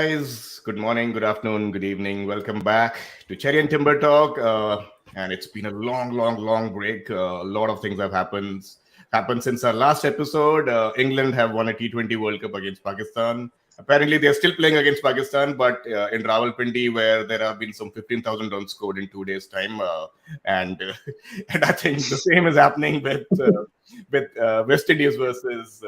guys. Good morning, good afternoon, good evening. Welcome back to Cherry and Timber Talk. And it's been a long break. A lot of things have happened since our last episode. England have won a T20 World Cup against Pakistan. Apparently, they're still playing against Pakistan, but in Rawalpindi, where there have been some 15,000 runs scored in 2 days' time, and and I think the same is happening with West Indies versus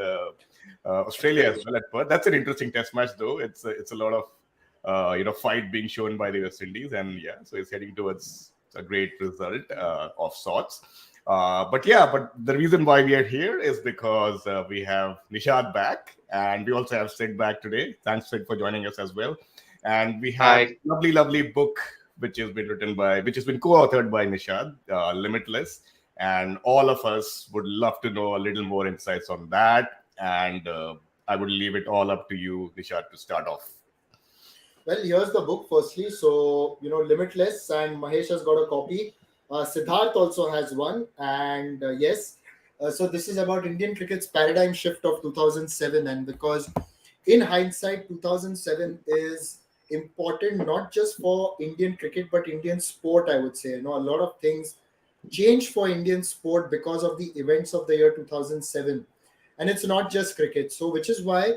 Australia as well at Perth. That's an interesting test match, though. It's a lot of fight being shown by the West Indies, and yeah, so it's heading towards a great result of sorts. But the reason why we are here is because we have Nishad back, and we also have Sid back today. Thanks, Sid, for joining us as well. And we have Hi. a lovely book which has been co-authored by Nishad, Limitless, and all of us would love to know a little more insights on that. And I would leave it all up to you, Nishad, to start off. Well, here's the book firstly. So, Limitless, and Mahesh has got a copy. Siddharth also has one. And yes, so this is about Indian cricket's paradigm shift of 2007. And because in hindsight, 2007 is important not just for Indian cricket, but Indian sport, I would say. A lot of things changed for Indian sport because of the events of the year 2007. And it's not just cricket. So, which is why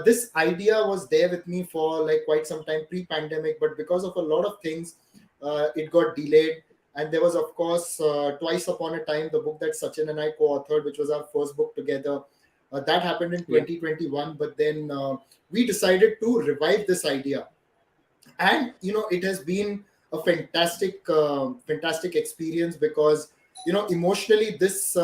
this idea was there with me for like quite some time pre-pandemic, but because of a lot of things, it got delayed. And there was, of course, Twice Upon a Time, the book that Sachin and I co-authored, which was our first book together. That happened in 2021, but then we decided to revive this idea. And, it has been a fantastic experience because, emotionally, this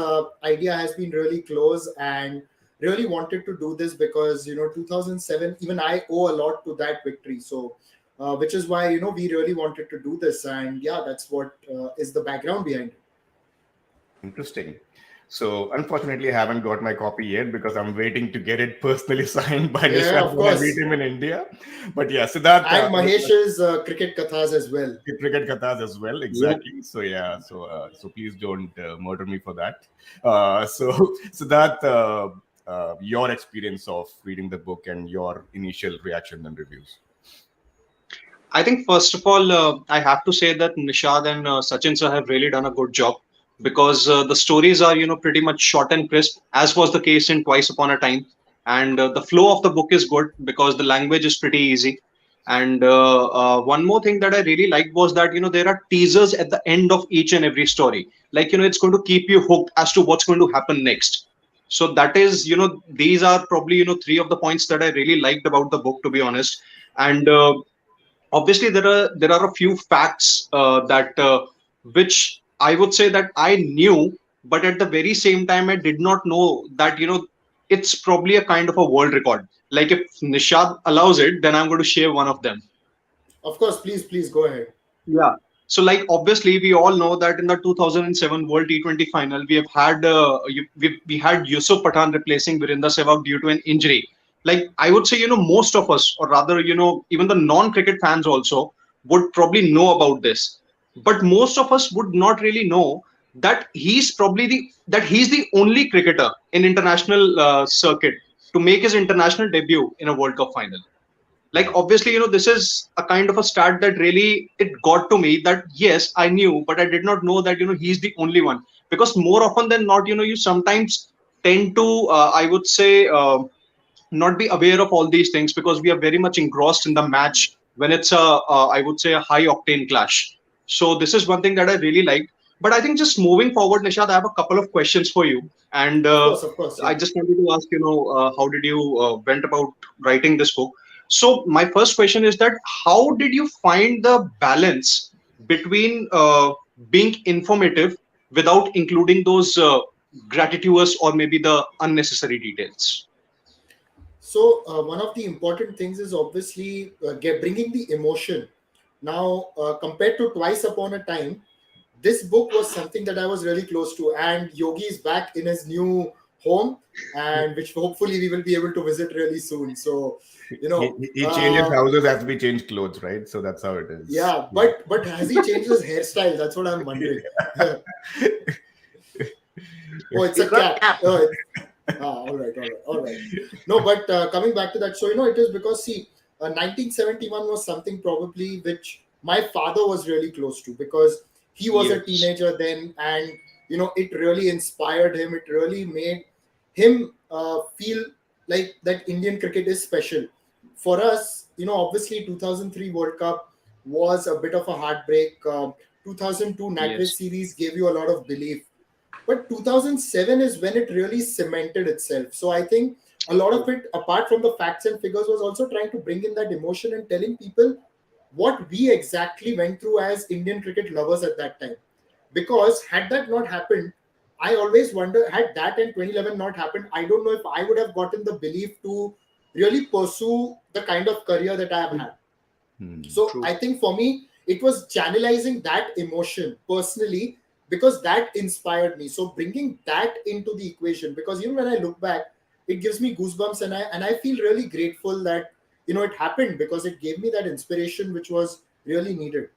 idea has been really close and really wanted to do this because 2007 even I owe a lot to that victory, so which is why we really wanted to do this. And yeah, that's what is the background behind it. Interesting. So unfortunately, I haven't got my copy yet because I'm waiting to get it personally signed by Nishad when I meet him in India. But yeah, Siddharth and Mahesh's cricket kathas as well. Cricket kathas as well, exactly. So yeah, so please don't murder me for that. So Siddharth, your experience of reading the book and your initial reaction and reviews. I think first of all, I have to say that Nishad and Sachin sir have really done a good job because the stories are, pretty much short and crisp, as was the case in Twice Upon a Time. And the flow of the book is good because the language is pretty easy. And one more thing that I really liked was that, there are teasers at the end of each and every story. Like, it's going to keep you hooked as to what's going to happen next. So that is, these are probably, three of the points that I really liked about the book, to be honest. And obviously there are a few facts that which I would say that I knew, but at the very same time I did not know that it's probably a kind of a world record. Like if Nishad allows it, then I'm going to share one of them. Of course, please go ahead. Yeah. So, like, obviously, we all know that in the 2007 World T20 final, we have had we had Yusuf Pathan replacing Virender Sehwag due to an injury. Like, I would say, most of us, or rather, even the non-cricket fans also would probably know about this. But most of us would not really know that he's the only cricketer in international circuit to make his international debut in a World Cup final. Like obviously this is a kind of a stat that really it got to me that yes I knew, but I did not know that he's the only one, because more often than not you sometimes tend to I would say not be aware of all these things because we are very much engrossed in the match when it's I would say a high octane clash. So this is one thing that I really liked. But I think just moving forward, Nishad, I have a couple of questions for you. And Of course, yeah. I just wanted to ask, how did you went about writing this book? So my first question is that how did you find the balance between being informative without including those gratuitous or maybe the unnecessary details? So one of the important things is obviously bringing the emotion. Now, compared to Twice Upon a Time, this book was something that I was really close to. And Yogi is back in his new home, and which hopefully we will be able to visit really soon. So, he changes houses as we change clothes, right? So that's how it is. Yeah, but has he changed his hairstyle? That's what I'm wondering. Oh, it's a cap. Oh, all right. No, but coming back to that, so it is because see, 1971 was something probably which my father was really close to, because he was a Yes. teenager then, and it really inspired him. It really made him feel like that Indian cricket is special. For us, obviously 2003 World Cup was a bit of a heartbreak. 2002 Nadir Yes. series gave you a lot of belief, but 2007 is when it really cemented itself. So I think a lot of it, apart from the facts and figures, was also trying to bring in that emotion and telling people what we exactly went through as Indian cricket lovers at that time. Because had that not happened, I always wonder, had that and 2011 not happened, I don't know if I would have gotten the belief to really pursue the kind of career that I have had. Hmm. So True. I think for me, it was channelizing that emotion personally, because that inspired me. So bringing that into the equation, because even when I look back, it gives me goosebumps, and I feel really grateful that it happened, because it gave me that inspiration which was really needed.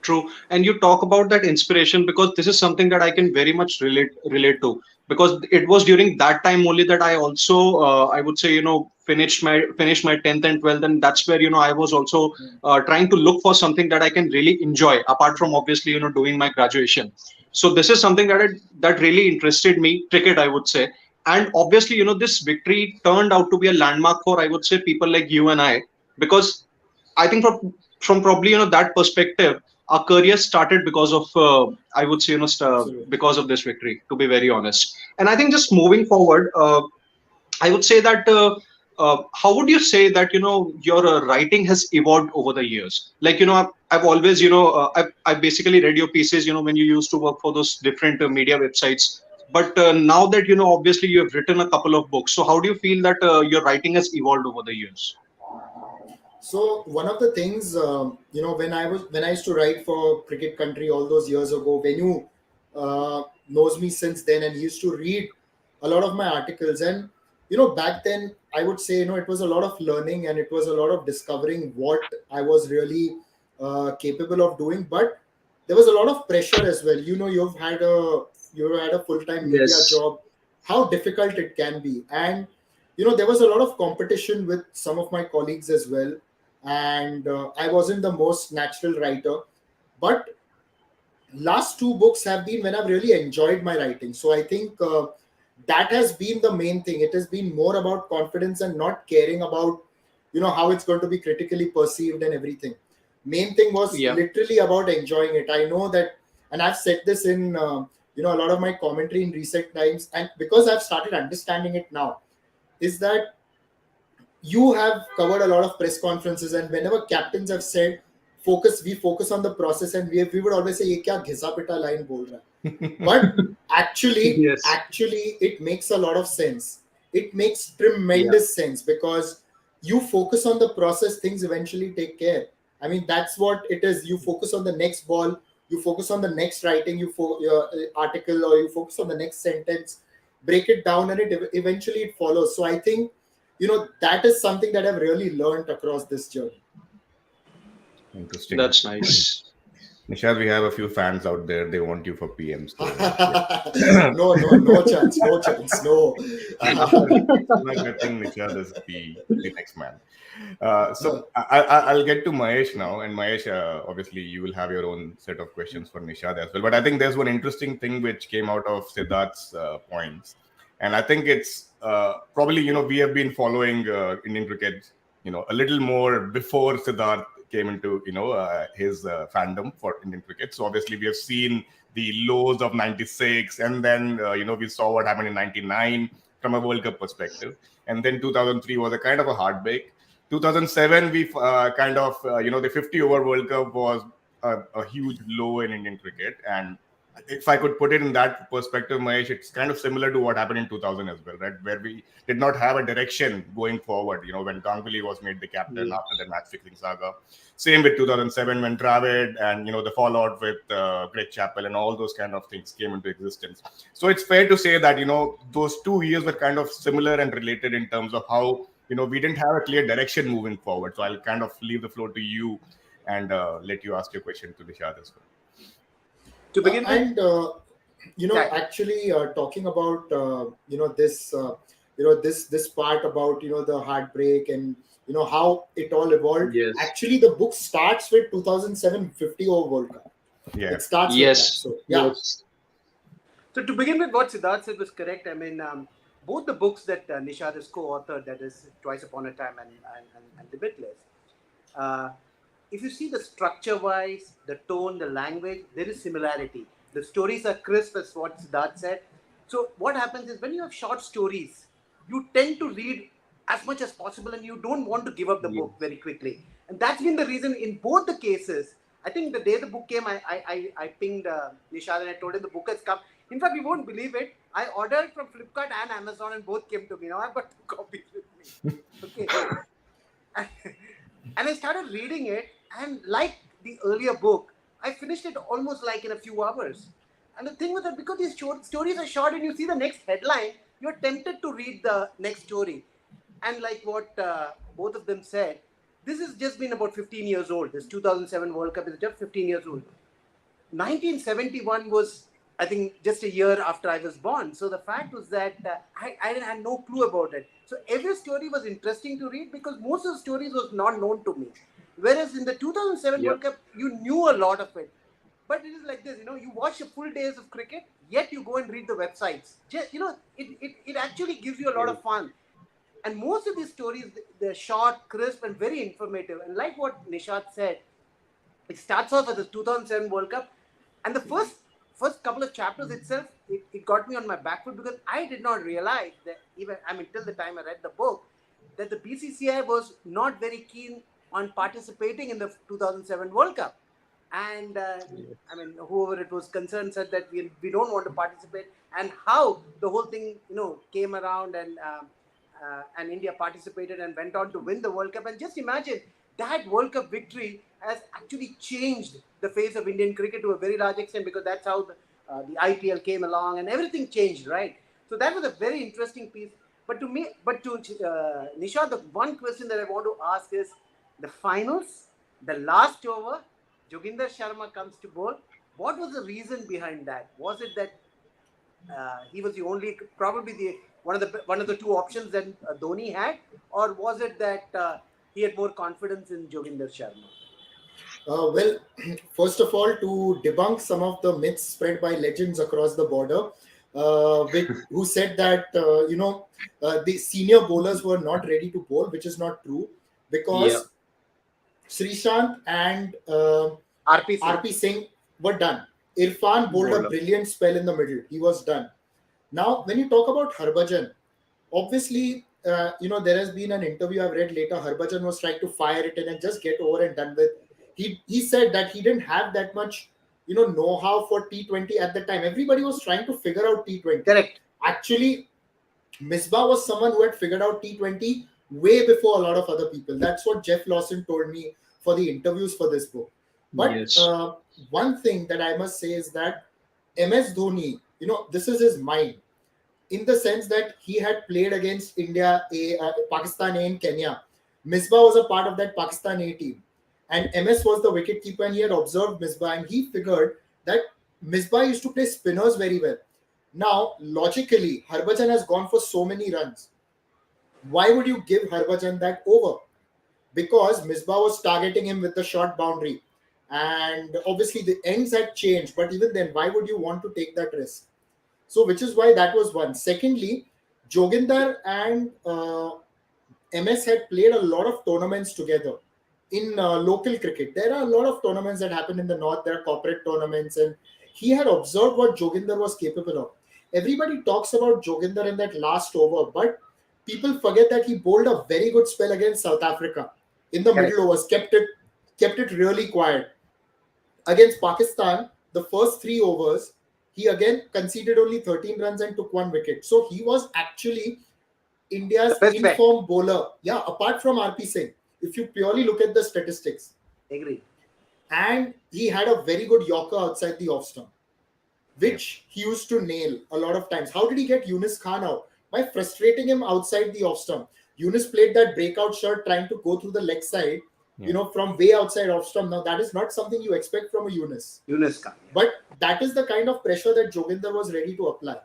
True. And you talk about that inspiration because this is something that I can very much relate to, because it was during that time only that I also I would say finished my 10th and 12th, and that's where I was also Mm. trying to look for something that I can really enjoy apart from obviously doing my graduation. So this is something that really interested me, cricket, I would say. And obviously this victory turned out to be a landmark for, I would say, people like you and I, because I think from probably that perspective, our career started because of I would say Absolutely. because of this victory. To be very honest, and I think just moving forward, I would say that how would you say that your writing has evolved over the years? Like I've always I've basically read your pieces when you used to work for those different media websites. But now that obviously you have written a couple of books, so how do you feel that your writing has evolved over the years? So one of the things, when I used to write for Cricket Country all those years ago, Venu knows me since then, and he used to read a lot of my articles. And back then, I would say it was a lot of learning, and it was a lot of discovering what I was really capable of doing. But there was a lot of pressure as well. You've had a full time media Yes. job, how difficult it can be, and there was a lot of competition with some of my colleagues as well, and I wasn't the most natural writer. But last two books have been when I've really enjoyed my writing. So I think that has been the main thing. It has been more about confidence and not caring about how it's going to be critically perceived and everything. Main thing was Yeah. literally about enjoying it. I know that, and I've said this in a lot of my commentary in recent times, and because I've started understanding it now, is that you have covered a lot of press conferences, and whenever captains have said we focus on the process, and we would always say ye kya घिसा पिटा line bol raha hai. But actually Yes. actually it makes a lot of sense. It makes Yeah. tremendous sense, because you focus on the process, things eventually take care. I mean, that's what it is. You focus on the next ball, you focus on the next writing, your article, or you focus on the next sentence, break it down, and eventually it follows. So I think that is something that I've really learned across this journey. Interesting. That's nice. Nishad, we have a few fans out there. They want you for PM. So No chance, no chance, no. after Krishna getting Nishad as the next man. I'll get to Mahesh now, and Mahesh, obviously you will have your own set of questions for Nishad as well. But I think there's one interesting thing which came out of Siddharth's points, and I think it's probably we have been following Indian cricket a little more before Siddharth came into his fandom for Indian cricket. So obviously we have seen the lows of '96, and then we saw what happened in '99 from a World Cup perspective, and then 2003 was a kind of a heartbreak. 2007 we kind of the 50 over World Cup was a huge low in Indian cricket, and if I could put it in that perspective, Mahesh, it's kind of similar to what happened in 2000 as well, right? Where we did not have a direction going forward. When Ganguly was made the captain Yeah. after the match fixing saga. Same with 2007 when Dravid and the fallout with Greg Chappell and all those kind of things came into existence. So it's fair to say that those 2 years were kind of similar and related in terms of how we didn't have a clear direction moving forward. So I'll kind of leave the floor to you and let you ask your question to Nishad as well. To begin with, And yeah. actually talking about this this part about the heartbreak, and how it all evolved. Yes. Actually, the book starts with 2007 50 over World Cup. Yeah. It starts with that. So, yeah. Yes. So to begin with, what Siddharth said was correct. I mean, both the books that Nishad has co-authored, that is Twice Upon a Time and Limitless, if you see the structure-wise, the tone, the language, there is similarity. The stories are crisp, as what Siddharth said. So what happens is when you have short stories, you tend to read as much as possible and you don't want to give up the book very quickly. And that's been the reason in both the cases. I think the day the book came, I pinged Nishad and I told him the book has come. In fact, you won't believe it. I ordered from Flipkart and Amazon and both came to me. Now I've got 2 copies with me. Okay. And I started reading it, and like the earlier book, I finished it almost like in a few hours. And the thing was that because these stories are short and you see the next headline, you're tempted to read the next story. And like what both of them said, this has just been about 15 years old. This 2007 World Cup is just 15 years old. 1971 was, I think, just a year after I was born. So the fact was that I had no clue about it. So every story was interesting to read because most of the stories was not known to me. Whereas in the 2007 World Cup, you knew a lot of it. But it is like this, you watch a full days of cricket, yet you go and read the websites. Just, it actually gives you a lot of fun. And most of these stories, they're short, crisp, and very informative. And like what Nishad said, it starts off as the 2007 World Cup. And the first couple of chapters itself, it got me on my back foot because I did not realize that till the time I read the book, that the BCCI was not very keen on participating in the 2007 World Cup. And whoever it was concerned said that we don't want to participate, and how the whole thing, came around and India participated and went on to win the World Cup. And just imagine that World Cup victory has actually changed the face of Indian cricket to a very large extent because that's how the IPL came along and everything changed, right? So that was a very interesting piece. But to Nishad, the one question that I want to ask is the finals, the last over, Joginder Sharma comes to bowl. What was the reason behind that? Was it that he was the only, probably one of the 2 options that Dhoni had, or was it that he had more confidence in Joginder Sharma? Well, first of all, to debunk some of the myths spread by legends across the border, who said that the senior bowlers were not ready to bowl, which is not true, because Srishant and RP Singh were done. Irfan bowled a brilliant spell in the middle. He was done. Now, when you talk about Harbhajan, obviously, there has been an interview I've read later. Harbhajan was trying to fire it in and just get over and done with. He said that he didn't have that much, know-how for T20 at the time. Everybody was trying to figure out T20. Correct. Actually, Misbah was someone who had figured out T20 way before a lot of other people. That's what Jeff Lawson told me for the interviews for this book. But one thing that I must say is that MS Dhoni, this is his mind, in the sense that he had played against India, Pakistan A in Kenya. Misbah was a part of that Pakistan A team. And MS was the wicketkeeper, and he had observed Misbah, and he figured that Misbah used to play spinners very well. Now, logically, Harbhajan has gone for so many runs. Why would you give Harbhajan that over? Because Misbah was targeting him with the short boundary. And obviously the ends had changed. But even then, why would you want to take that risk? So, which is why that was one. Secondly, Joginder and MS had played a lot of tournaments together in local cricket. There are a lot of tournaments that happen in the north. There are corporate tournaments. And he had observed what Joginder was capable of. Everybody talks about Joginder in that last over. But people forget that he bowled a very good spell against South Africa in the middle overs, kept it really quiet. Against Pakistan, the first 3 overs, he again conceded only 13 runs and took 1 wicket. So he was actually India's informed bowler. Yeah, apart from RP Singh, if you purely look at the statistics. Agree. And he had a very good Yorker outside the off stump, which he used to nail a lot of times. How did he get Yunus Khan out? By frustrating him outside the off stump. Yunus played that breakout shot trying to go through the leg side, from way outside off stump. Now, that is not something you expect from a Yunus. Yunus Khan. But that is the kind of pressure that Joginder was ready to apply.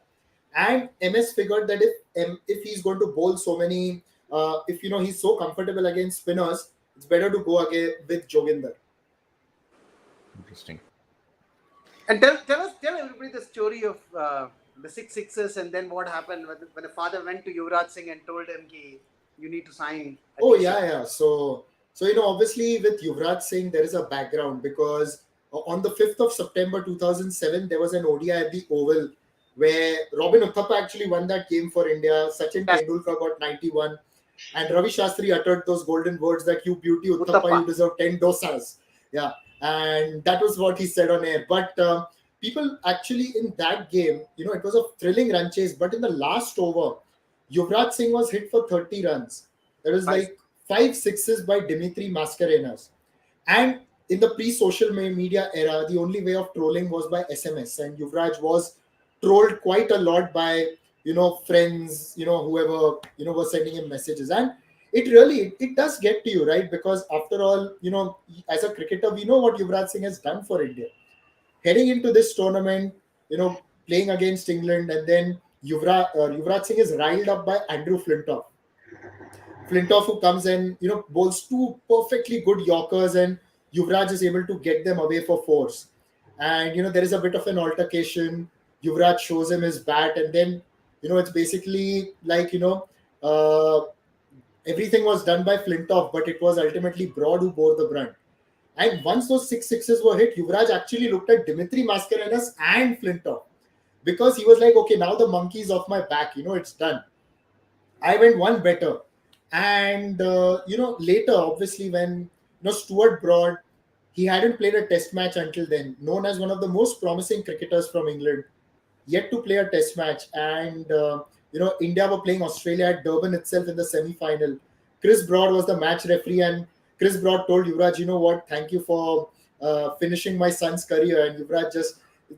And MS figured that if he's going to bowl so many if he's so comfortable against spinners, it's better to go again with Joginder. Interesting. And tell everybody the story of the six sixes, and then what happened when the father went to Yuvraj Singh and told him, "Ki, you need to sign a Oh T-shirt." yeah. So obviously with Yuvraj Singh there is a background, because on the 5th of September 2007 there was an ODI at the Oval where Robin Uthappa actually won that game for India. Sachin Yes. Tendulkar got 91, and Ravi Shastri uttered those golden words that "You beauty Uthappa, Uthappa. you deserve 10 dosas." Yeah, and that was what he said on air. But people actually in that game, it was a thrilling run chase. But in the last over, Yuvraj Singh was hit for 30 runs. That was Nice. like 5 sixes by Dimitri Mascarenhas. And in the pre-social media era, the only way of trolling was by SMS, and Yuvraj was trolled quite a lot by friends, whoever was sending him messages. And it does get to you, right? Because after all, as a cricketer, we know what Yuvraj Singh has done for India. Heading into this tournament, playing against England, and then Yuvraj Singh is riled up by Andrew Flintoff. Flintoff, who comes and bowls two perfectly good Yorkers, and Yuvraj is able to get them away for fours. And there is a bit of an altercation. Yuvraj shows him his bat, and then it's basically like everything was done by Flintoff, but it was ultimately Broad who bore the brunt. And once those 6 sixes were hit, Yuvraj actually looked at Dimitri Mascarenhas and Flintoff, because he was like, okay, now the monkey's off my back, it's done. I went one better. And later, obviously, when Stuart Broad, he hadn't played a test match until then, known as one of the most promising cricketers from England, yet to play a test match. And India were playing Australia at Durban itself in the semi-final. Chris Broad was the match referee, and Chris Broad told Yuvraj, "You know what, thank you for finishing my son's career." And Yuvraj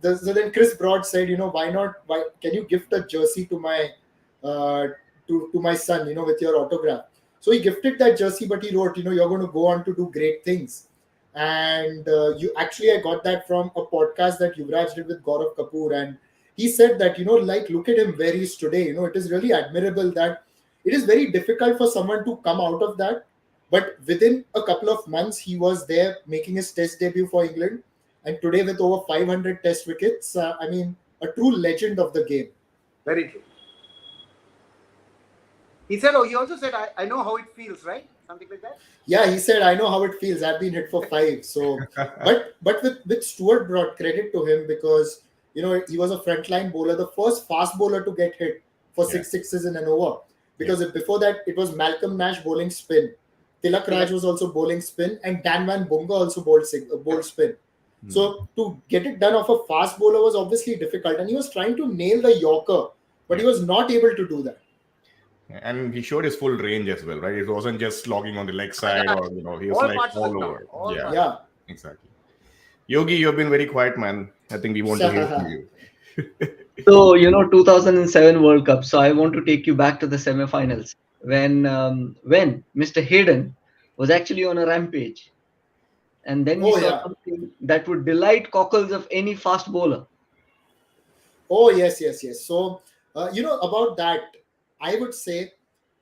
so then Chris Broad said, why not, can you gift a jersey to my to my son, with your autograph? So he gifted that jersey, but he wrote, "You're going to go on to do great things." And I got that from a podcast that Yuvraj did with Gaurav Kapoor, and he said that, look at him where he is today. It is really admirable that it is very difficult for someone to come out of that. But within a couple of months, he was there making his test debut for England. And today, with over 500 test wickets, a true legend of the game. Very true. He said, he also said, I know how it feels, right? Something like that? Yeah, he said, "I know how it feels. I've been hit for 5." So, but with Stuart Broad, credit to him, because, he was a frontline bowler, the first fast bowler to get hit for 6 sixes in an over. Because before that, it was Malcolm Nash bowling spin. Tilak Raj was also bowling spin, and Dan Van Bunga also bowled spin. So to get it done off a fast bowler was obviously difficult, and he was trying to nail the Yorker, but he was not able to do that. And he showed his full range as well, right? It wasn't just slogging on the leg side, or he was All like parts of the all ground. over. Yeah, Yeah. exactly. Yogi, you've been very quiet, man. I think we want to hear from you. So, 2007 World Cup. So I want to take you back to the semifinals when Mr. Hayden was actually on a rampage. And then we saw something that would delight cockles of any fast bowler. Oh, yes. So, about that, I would say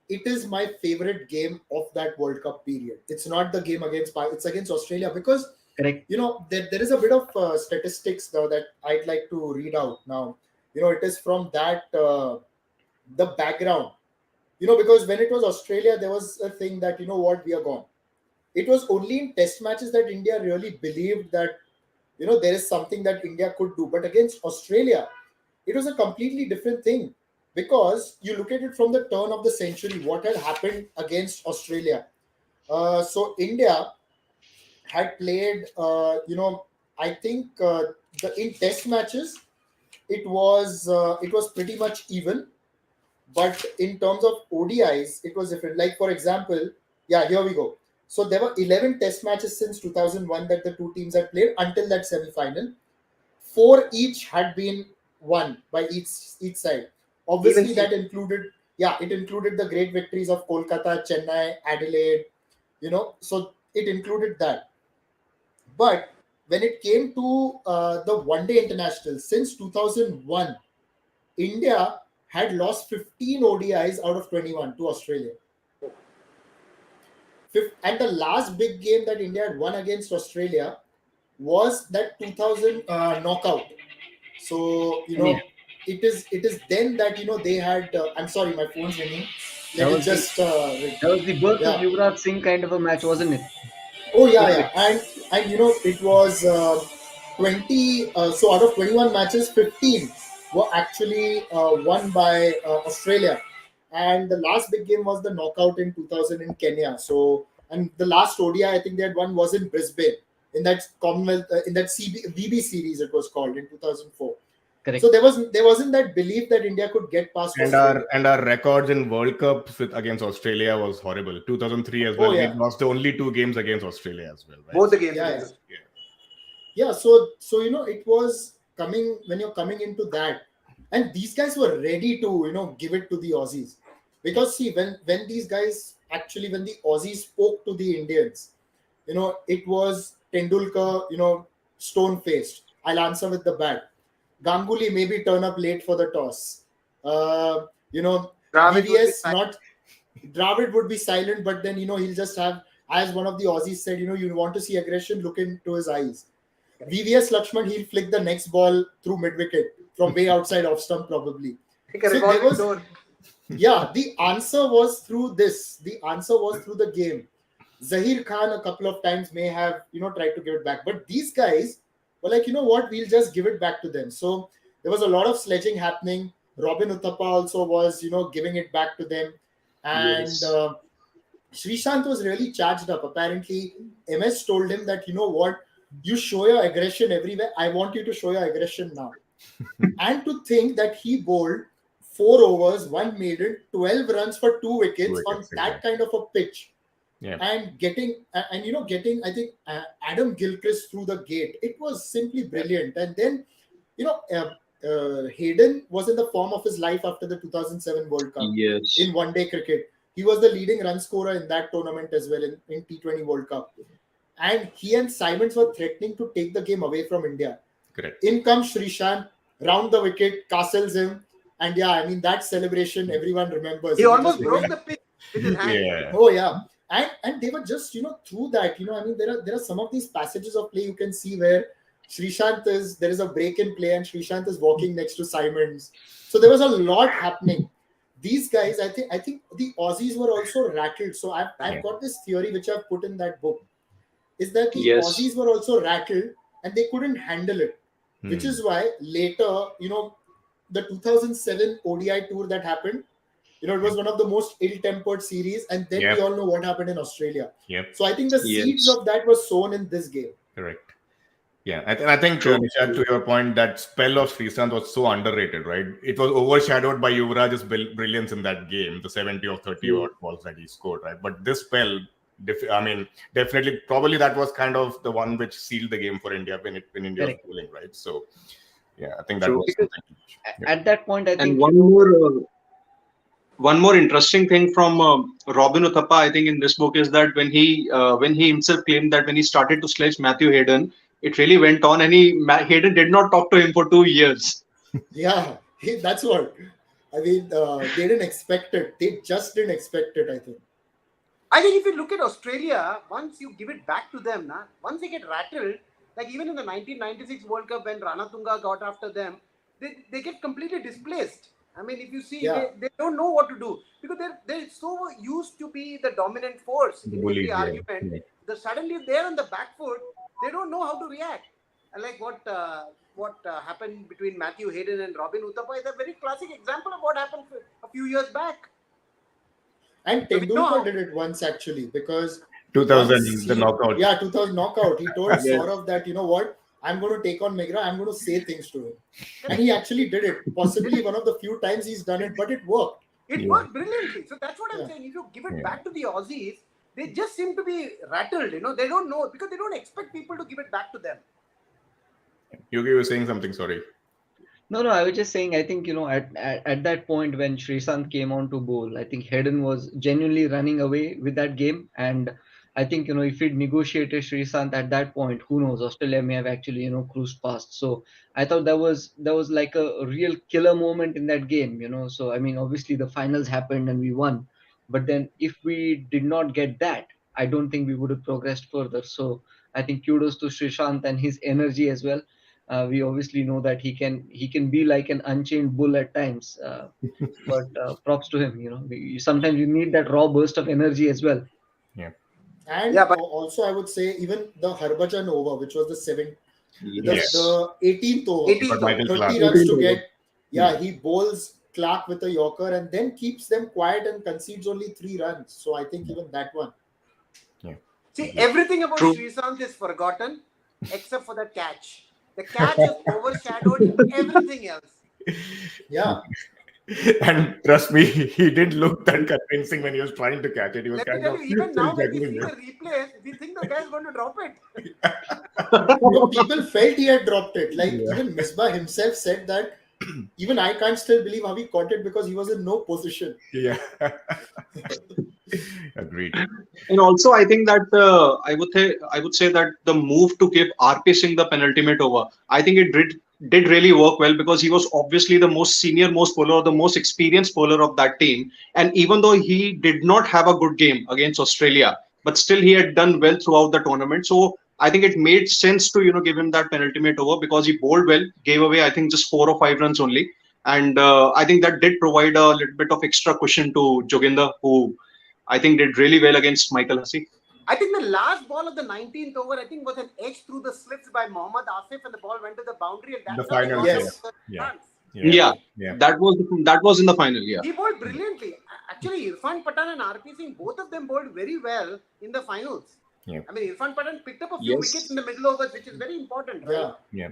it is my favorite game of that World Cup period. It's not the game it's against Australia, because, Correct. there is a bit of statistics now that I'd like to read out now. It is from that, the background, because when it was Australia, there was a thing that, what, we are gone. It was only in test matches that India really believed that, there is something that India could do. But against Australia, it was a completely different thing, because you look at it from the turn of the century, what had happened against Australia. So India had played, I think in test matches, it was pretty much even. But in terms of ODIs, it was different. Like, for example, here we go. So there were 11 test matches since 2001 that the two teams had played until that semi-final. 4 each had been won by each side. Obviously, that included, it included the great victories of Kolkata, Chennai, Adelaide, so it included that. But when it came to the one-day international, since 2001, India had lost 15 ODIs out of 21 to Australia. And the last big game that India had won against Australia was that 2000 knockout. So Kenya. it is then that they had. I'm sorry, my phone's ringing. That Let it was the just ring. that was the birth of Yeah. Yuvraj Singh kind of a match, wasn't it? Oh yeah, With yeah, and it was 20. So out of 21 matches, 15 were actually won by Australia, and the last big game was the knockout in 2000 in Kenya. So and the last ODI I think they had won was in Brisbane in that Commonwealth in that BB series it was called in 2004. So correct. there wasn't that belief that India could get past Australia. And our records in World Cups with against Australia was horrible. 2003 as Oh well. We yeah, lost the only two games against Australia as well, right? Both the games. yeah, yeah. against- Yeah, so it was coming when you're coming into that, and these guys were ready to give it to the Aussies, because see when these guys actually when the Aussies spoke to the Indians, it was Tendulkar, stone faced. I'll answer with the bat. Ganguly maybe turn up late for the toss. Dravid would be VVS fine. not. Dravid would be silent, but then he'll just have, as one of the Aussies said, you want to see aggression, look into his eyes. VVS Lakshman, he'll flick the next ball through mid wicket from way outside off stump probably. Like a So there revolving was, door. yeah, the answer was through this. The answer was through the game. Zahir Khan a couple of times may have tried to give it back, but these guys were like, what, we'll just give it back to them. So there was a lot of sledging happening. Robin Uthappa also was giving it back to them, and Yes. Srishant was really charged up. Apparently, MS told him that what, you show your aggression everywhere. I want you to show your aggression now. And to think that he bowled 4 overs, one maiden, 12 runs for 2 wickets on Wickets, that exactly. kind of a pitch, Yeah. and getting I think Adam Gilchrist through the gate. It was simply brilliant. And then Hayden was in the form of his life after the 2007 World Cup Yes. in one day cricket. He was the leading run scorer in that tournament as well in T20 World Cup. And he and Simons were threatening to take the game away from India. Correct. In comes Srishant, round the wicket, castles him. And yeah, I mean, that celebration everyone remembers. He was almost just broke going- the pitch with his hand. Yeah. Oh yeah. And they were just, through that, I mean, there are some of these passages of play you can see where there is a break in play and Srishant is walking next to Simons. So there was a lot happening. These guys, I think the Aussies were also rattled. So I've got this theory which I've put in that book, is that the Yes. Aussies were also rattled and they couldn't handle it, which Hmm. is why later, the 2007 ODI tour that happened, it was one of the most ill-tempered series, and then Yep. we all know what happened in Australia. Yep. So I think the Yes. seeds of that were sown in this game. Correct. Yeah, I think True. Nishad, to your point, that spell of Srishant was so underrated, right? It was overshadowed by Yuvraj's brilliance in that game, the 70 or 30 True. odd balls that he scored, right? But this spell, definitely, probably that was kind of the one which sealed the game for India when India was Correct. bowling, right? So, yeah, I think that True. was Because something. at that point, I And think one more interesting thing from Robin Uthappa, I think, in this book is that when he himself claimed that when he started to sledge Matthew Hayden, it really went on, and Hayden did not talk to him for 2 years. Yeah, that's what. I mean, they didn't expect it. They just didn't expect it, I think. I think if you look at Australia, once you give it back to them, once they get rattled, like even in the 1996 World Cup when Ranatunga got after them, they get completely displaced. I mean, if you see, Yeah. they don't know what to do because they're so used to be the dominant force in Bullies, every yeah. argument. Yeah. That suddenly they're on the back foot, they don't know how to react. And like what happened between Matthew Hayden and Robin Uthappa is a very classic example of what happened a few years back. And So we know Tendulkar how- did it once actually, because 2000, once the knockout. Yeah, 2000 knockout. He told Yes. Saurav that, what, I'm going to take on Megra, I'm going to say things to him. And he actually did it. Possibly one of the few times he's done it, but it worked. It Yeah. worked brilliantly. So that's what I'm Yeah. saying. If you give it Yeah. back to the Aussies, they just seem to be rattled. They don't know because they don't expect people to give it back to them. Yogi was saying something, sorry. No, I was just saying, I think, at that point when Srishant came on to bowl, I think Hayden was genuinely running away with that game. And I think, if he'd negotiated Srishant at that point, who knows, Australia may have actually, cruised past. So I thought that was like a real killer moment in that game, So, I mean, obviously the finals happened and we won. But then if we did not get that, I don't think we would have progressed further. So I think kudos to Srishant and his energy as well. We obviously know that he can be like an unchained bull at times, but props to him. Sometimes you need that raw burst of energy as well. Yeah. And Yeah, but also, I would say even the Harbhajan over, which was Yes. the 18th over, 18th But Michael 30 Clark. runs to 18th over. get. Yeah, he bowls Clark with a Yorker and then keeps them quiet and concedes only 3 runs. So I think even that one. see, everything about True. Srishant is forgotten except for the catch. The catch has overshadowed everything else. Yeah. And trust me, he didn't look that convincing when he was trying to catch it. He was Let me kind tell of you, even still now when we juggling see the it. replays, we think the guy's going to drop it. People felt he had dropped it. Like Yeah. even Misbah himself said that even I can't still believe how he caught it because he was in no position. Yeah. Agreed. And also, I think that I would say that the move to give RP Singh the penultimate over, I think it did really work well because he was obviously the most senior, most bowler, the most experienced bowler of that team. And even though he did not have a good game against Australia, but still he had done well throughout the tournament. So I think it made sense to give him that penultimate over because he bowled well, gave away I think just 4 or 5 runs only. And I think that did provide a little bit of extra cushion to Joginder, who I think did really well against Michael Hussey. I think the last ball of the 19th over, I think, was an edge through the slips by Mohammad Asif, and the ball went to the boundary, and The that's how he final, got Yes. out the yeah. runs. Yeah. Yeah, that was in the final. Yeah, He bowled brilliantly. Actually, Irfan Pathan and RP Singh, both of them bowled very well in the finals. Yeah. I mean, Irfan Pathan picked up a few Yes. wickets in the middle overs, which is very important, right? Yeah. Yeah.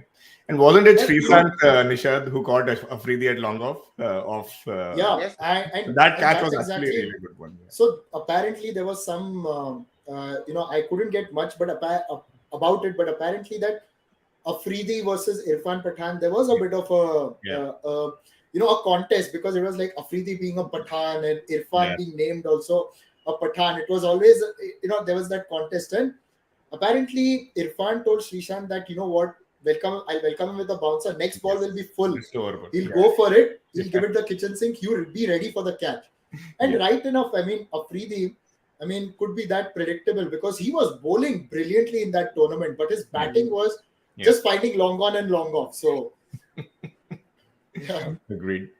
And wasn't it Well, Srishant Nishad who caught Afridi at long off? Yeah. Yes. And That catch that's was actually a exactly. really good one. Yeah. So apparently there was some, I couldn't get much, but about it. But apparently that Afridi versus Irfan Pathan, there was a bit of a contest because it was like Afridi being a Pathan and Irfan Yeah. being named also a Pathan. It was always, there was that contest, and apparently Irfan told Srishant that what, I'll welcome him with a bouncer. Next ball will be full. It's over. He'll Yeah. go for it. He'll give it the kitchen sink. You'll be ready for the catch. And Yeah. right enough, Afridi, could be that predictable because he was bowling brilliantly in that tournament, but his batting was just finding long on and long off. So, yeah. Agreed.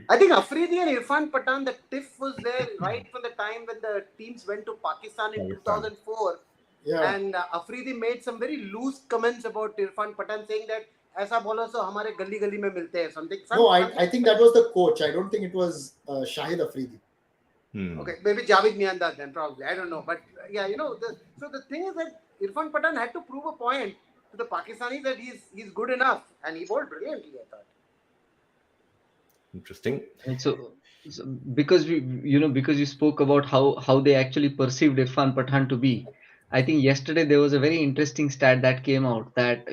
I think Afridi and Irfan Pathan, the tiff was there right from the time when the teams went to Pakistan in 2004. Yeah. And Afridi made some very loose comments about Irfan Pathan, saying that ऐसा bowler so हमारे गली गली में मिलते हैं something. No, I think that was the coach. I don't think it was Shahid Afridi. Okay, maybe Javed Miandad then probably. I don't know, but yeah, so the thing is that Irfan Pathan had to prove a point to the Pakistanis that he's good enough, and he bowled brilliantly, I thought. Interesting. And so because because you spoke about how they actually perceived Irfan Pathan to be, I think yesterday there was a very interesting stat that came out that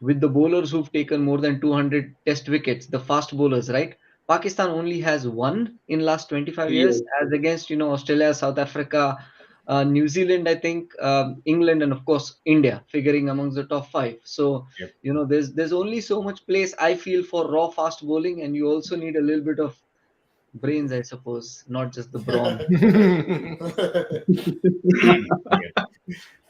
with the bowlers who've taken more than 200 test wickets, the fast bowlers, right? Pakistan only has one in last 25 years, as against Australia, South Africa, New Zealand, I think, England, and of course India, figuring amongst the top 5. So Yep. there's only so much place I feel for raw fast bowling, and you also need a little bit of brains, I suppose, not just the brawn.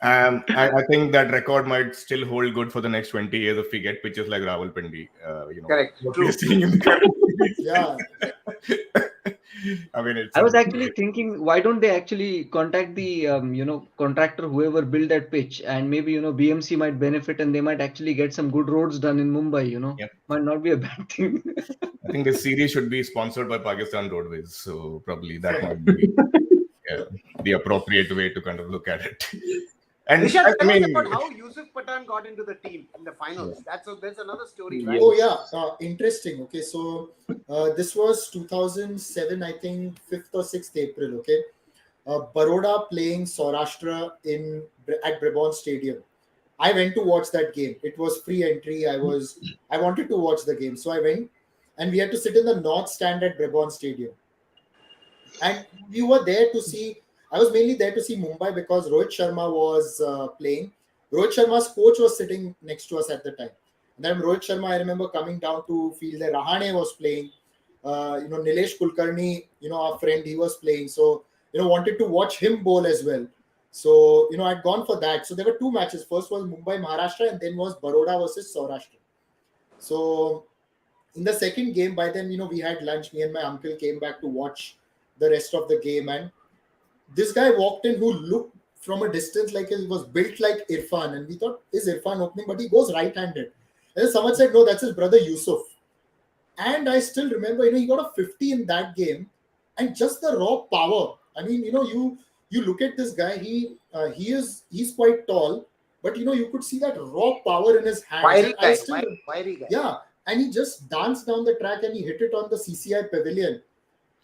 I think that record might still hold good for the next 20 years if we get pitches like Rawalpindi. Correct. What True. we're seeing in the current series. Yeah. I was actually thinking, why don't they actually contact the contractor, whoever built that pitch, and maybe BMC might benefit, and they might actually get some good roads done in Mumbai. Yep. Might not be a bad thing. I think this series should be sponsored by Pakistan Roadways, so probably that might be the appropriate way to kind of look at it. And Nishad, tell us about how Yusuf Pathan got into the team in the finals. That's another story, right? Oh yeah, interesting. Okay, so this was 2007, I think 5th or 6th April. Okay, Baroda playing Saurashtra at Brabant Stadium. I went to watch that game. It was free entry. I wanted to watch the game, so I went, and we had to sit in the north stand at Brabant Stadium. And we were there to see. I was mainly there to see Mumbai because Rohit Sharma was playing. Rohit Sharma's coach was sitting next to us at the time. And then Rohit Sharma, I remember coming down to field there. Rahane was playing. Nilesh Kulkarni, our friend, he was playing. So, wanted to watch him bowl as well. So, I'd gone for that. So there were two matches. First was Mumbai, Maharashtra, and then was Baroda versus Saurashtra. So in the second game, by then, we had lunch. Me and my uncle came back to watch the rest of the game. And this guy walked in who looked from a distance like he was built like Irfan. And we thought, is Irfan opening? But he goes right-handed. And then someone said, no, that's his brother Yusuf. And I still remember, he got a 50 in that game. And just the raw power. I mean, you look at this guy, he's quite tall, but you could see that raw power in his hands. Wiry guy. Yeah, and he just danced down the track and he hit it on the CCI pavilion.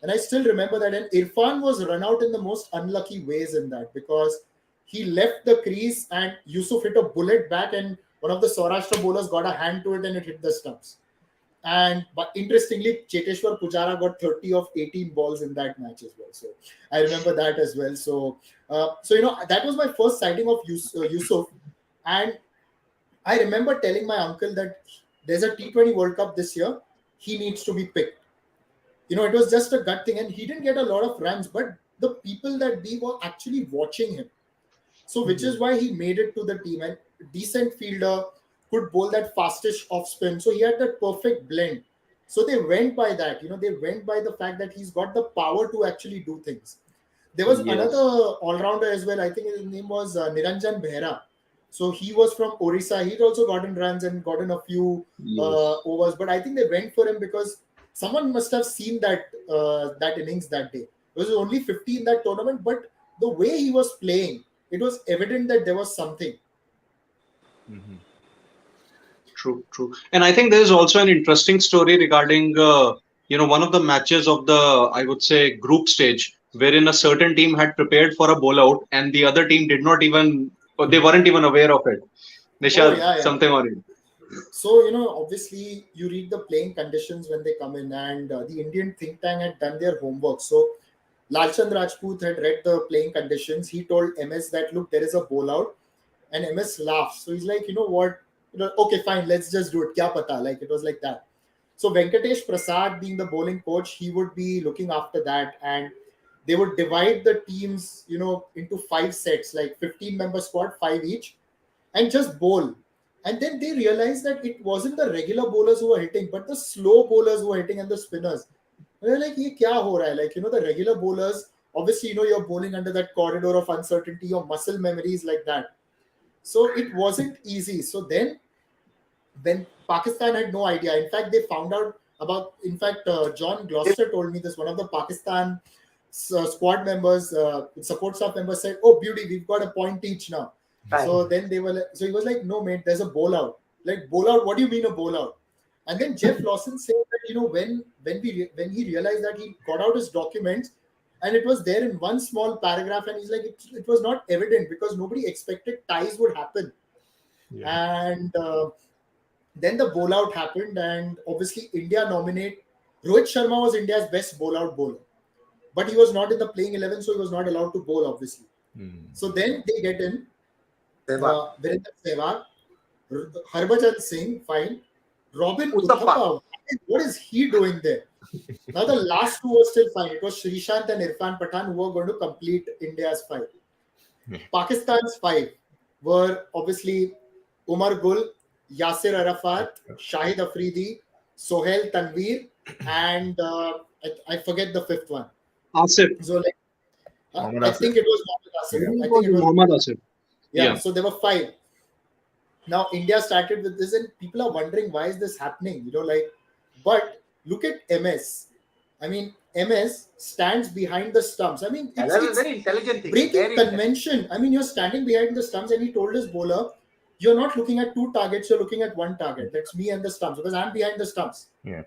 And I still remember that. And Irfan was run out in the most unlucky ways in that, because he left the crease and Yusuf hit a bullet back, and one of the Saurashtra bowlers got a hand to it and it hit the stumps. But interestingly, Cheteshwar Pujara got 30 of 18 balls in that match as well. So I remember that as well. So that was my first sighting of Yusuf. And I remember telling my uncle that there's a T20 World Cup this year. He needs to be picked. It was just a gut thing. And he didn't get a lot of runs, but the people that we were actually watching him. So which is why he made it to the team. And decent fielder, could bowl that fastest off spin. So he had that perfect blend. So they went by that. They went by the fact that he's got the power to actually do things. There was another all-rounder as well. I think his name was Niranjan Behra. So he was from Orissa. He'd also gotten runs and gotten a few overs. But I think they went for him because someone must have seen that innings that day. It was only 50 in that tournament. But the way he was playing, it was evident that there was something. Mm-hmm. True. And I think there is also an interesting story regarding, one of the matches of the, I would say, group stage, wherein a certain team had prepared for a bowl out and the other team did not even, or they weren't even aware of it. Nishad, something on it. So, obviously you read the playing conditions when they come in, and the Indian think tank had done their homework. So Lalchand Rajput had read the playing conditions. He told MS that, look, there is a bowl out, and MS laughed. So he's like, you know what? Okay, fine, let's just do it. Kya pata? Like, it was like that. So Venkatesh Prasad, being the bowling coach, he would be looking after that, and they would divide the teams, into 5 sets, like 15-member squad, 5 each, and just bowl. And then they realized that it wasn't the regular bowlers who were hitting, but the slow bowlers who were hitting and the spinners. And they're like, ye kya ho raha hai? Like, the regular bowlers, obviously, you're bowling under that corridor of uncertainty, your muscle memories like that. So it wasn't easy. So then, when Pakistan had no idea, in fact, they found out about, John Gloucester told me this, one of the Pakistan squad members, support staff members said, oh, beauty, we've got a point each now. Right. So then they were so he was like, no, mate, there's a bowl out. Like, bowl out, what do you mean a bowl out? And then Jeff Lawson said that, when he realized that, he got out his documents and it was there in one small paragraph, and he's like, it was not evident because nobody expected ties would happen. Yeah. And then the bowl out happened, and obviously India nominate Rohit Sharma was India's best bowl out bowler, but he was not in the playing 11, so he was not allowed to bowl, obviously. So then they get in Virender Sehwag, Harbhajan Singh, fine. Robin Uthappa, what is he doing there? Now the last two were still fine. It was Srishant and Irfan Pathan who were going to complete India's 5. Pakistan's 5 were obviously Umar Gul, Yasir Arafat, Shahid Afridi, Sohail Tanveer, and I forget the 5th one. Asif. So I think it was Mohammad Asif. Yeah, so there were 5. Now India started with this, and people are wondering why is this happening? But look at MS. I mean, MS stands behind the stumps. I mean, it's a very intelligent thing. Breaking convention. I mean, you're standing behind the stumps, and he told his bowler, you're not looking at 2 targets, you're looking at 1 target. That's me and the stumps, because I'm behind the stumps. Yeah.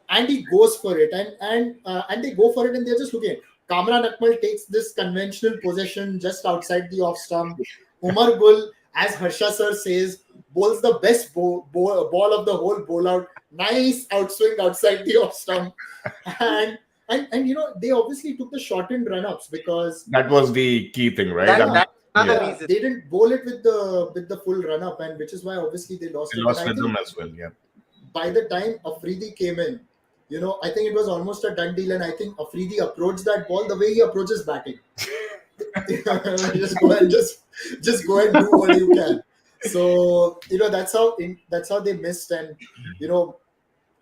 And he goes for it, and they go for it, and they're just looking at it. Kamran Akmal takes this conventional possession just outside the off stump. Umar Gul, as Harsha sir says, bowls the best ball of the whole bowl out. Nice outswing outside the off stump. And they obviously took the shortened run-ups because that was the key thing, right? That's another reason. They didn't bowl it with the full run-up, and which is why obviously they lost. They lost rhythm as well, yeah. By the time Afridi came in, I think it was almost a done deal, and I think Afridi approached that ball the way he approaches batting. just go and just go and do what you can. So that's how they missed, and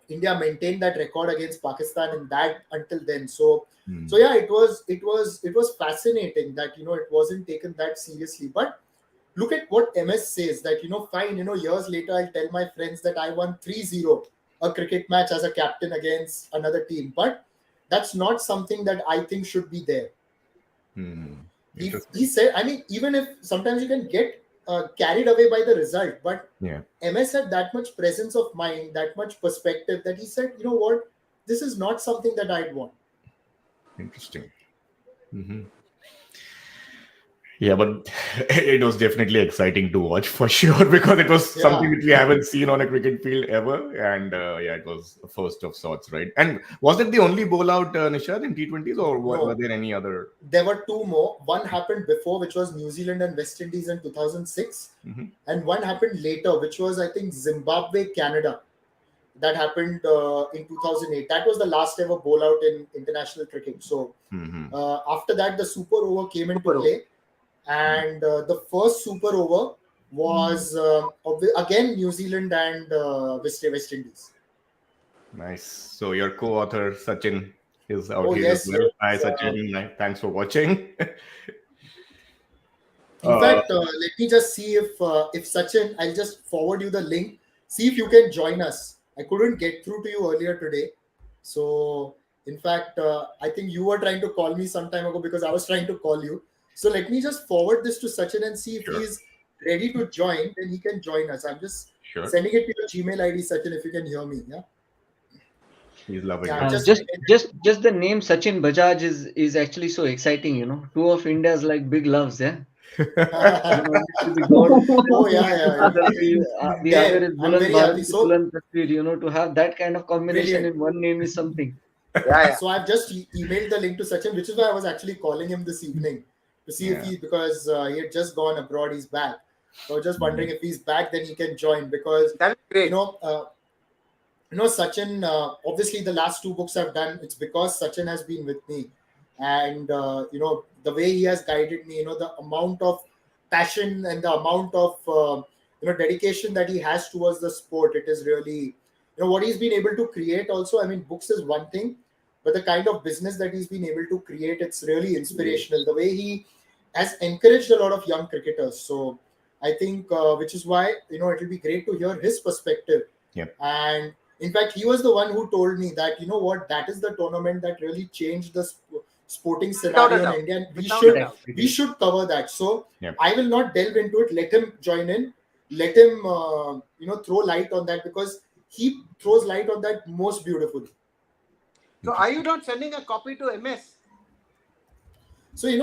India maintained that record against Pakistan in that until then. So yeah, it was fascinating that it wasn't taken that seriously. But look at what MS says, that fine, years later I'll tell my friends that I won 3-0 a cricket match as a captain against another team. But that's not something that I think should be there. He said, I mean, even if sometimes you can get carried away by the result, but MS had that much presence of mind, that much perspective, that he said, you know what, this is not something that I'd want. Interesting. Yeah, but it was definitely exciting to watch for sure, because it was something that we haven't seen on a cricket field ever. And it was a first of sorts, right? And was it the only bowl out, Nishad, in T20s, or were there any other? There were two more. One happened before, which was New Zealand and West Indies in 2006. And one happened later, which was, I think, Zimbabwe, Canada. That happened in 2008. That was the last ever bowl out in international cricket. So after that, the super over came into play. And the first super over was again New Zealand and West Indies. Nice. So your co-author Sachin is out here as well. Hi Sachin, thanks for watching. In fact, let me just see if Sachin, I'll just forward you the link. See if you can join us. I couldn't get through to you earlier today. So in fact, I think you were trying to call me some time ago because I was trying to call you. So let me just forward this to Sachin and see if he's ready to join. Then he can join us. I'm just sending it to your Gmail ID, Sachin, if you can hear me. Yeah. He's loving it. Just the name Sachin Bajaj is actually so exciting. Two of India's like big loves. Yeah. Oh yeah. The other is Buland Bharat, Buland Tasveer. To have that kind of combination in one name is something. Yeah. So I've just emailed the link to Sachin, which is why I was actually calling him this evening to see if because he had just gone abroad, he's back. So I was just wondering if he's back, then he can join, because that's great. Sachin, obviously the last two books I've done, it's because Sachin has been with me, and the way he has guided me, the amount of passion and the amount of dedication that he has towards the sport, it is really what he's been able to create also. I mean, books is one thing, but the kind of business that he's been able to create, it's really inspirational. The way he has encouraged a lot of young cricketers. So I think, which is why, it will be great to hear his perspective. And in fact, he was the one who told me that, that is the tournament that really changed the sporting scenario in India. And we should cover that. So I will not delve into it. Let him join in. Let him, throw light on that, because he throws light on that most beautifully. So are you not sending a copy to MS? So we